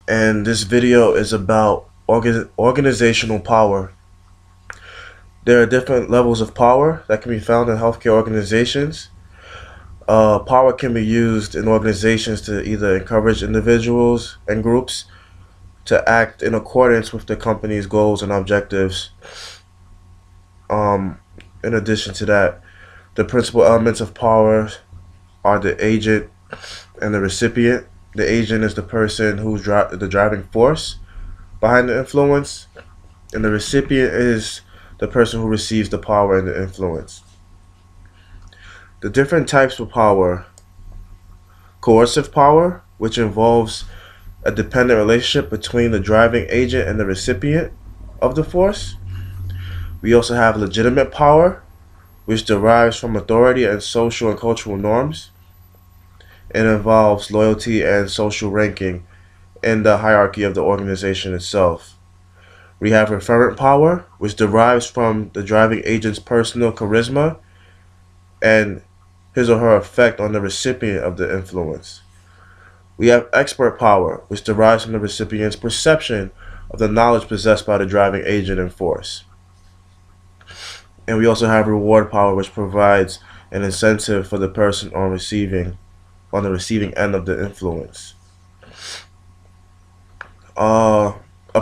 and this video is about organizational power. There are different levels of power that can be found in healthcare organizations. Power can be used in organizations to either encourage individuals and groups to act in accordance with the company's goals and objectives. Um, in addition to that, the principal elements of power are the agent and the recipient. The agent is the person who's the driving force behind the influence, and the recipient is the person who receives the power and the influence. The different types of power: coercive power, which involves a dependent relationship between the driving agent and the recipient of the force. We also have legitimate power, which derives from authority and social and cultural norms. It involves loyalty and social ranking in the hierarchy of the organization itself. We have referent power, which derives from the driving agent's personal charisma and his or her effect on the recipient of the influence. We have expert power, which derives from the recipient's perception of the knowledge possessed by the driving agent and force. And we also have reward power, which provides an incentive for the person on the receiving end of the influence. A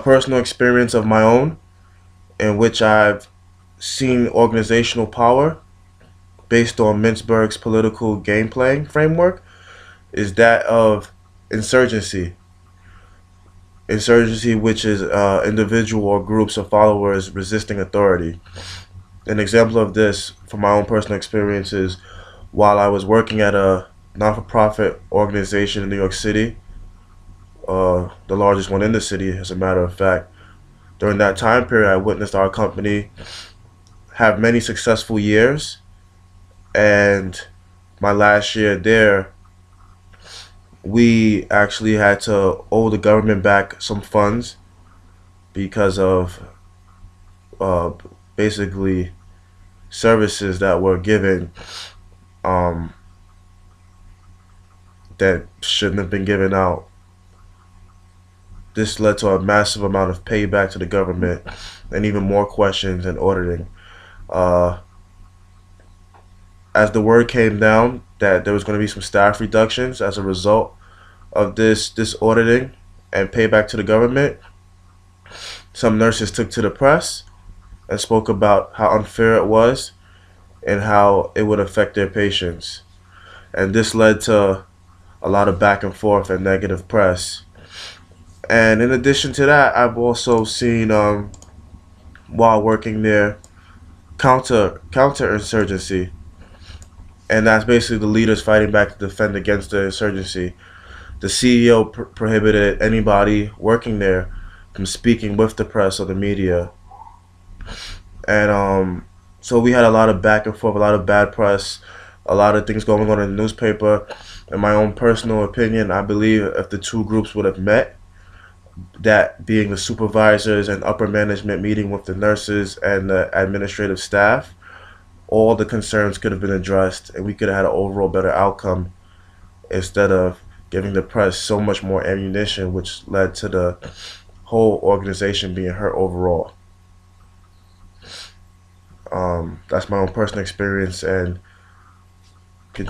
personal experience of my own in which I've seen organizational power based on Mintzberg's political game playing framework is that of insurgency. Insurgency, which is individual or groups of followers resisting authority. An example of this from my own personal experience is while I was working at a non-for-profit organization in New York City, the largest one in the city, as a matter of fact. During that time period, I witnessed our company have many successful years, and my last year there, we actually had to owe the government back some funds because of uh, basically services that were given um, that shouldn't have been given out. This led to a massive amount of payback to the government and even more questions and auditing. Uh, as the word came down that there was going to be some staff reductions as a result of this auditing and payback to the government, some nurses took to the press and spoke about how unfair it was and how it would affect their patients. And this led to a lot of back and forth and negative press. And in addition to that, I've also seen, while working there, counterinsurgency, and that's basically the leaders fighting back to defend against the insurgency. The CEO prohibited anybody working there from speaking with the press or the media, and so we had a lot of back and forth, a lot of bad press, a lot of things going on in the newspaper. In my own personal opinion, I believe if the two groups would have met, that being the supervisors and upper management meeting with the nurses and the administrative staff, all the concerns could have been addressed and we could have had an overall better outcome instead of giving the press so much more ammunition, which led to the whole organization being hurt overall. That's my own personal experience, and I'm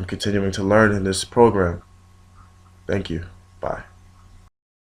continuing to learn in this program. Thank you. Bye.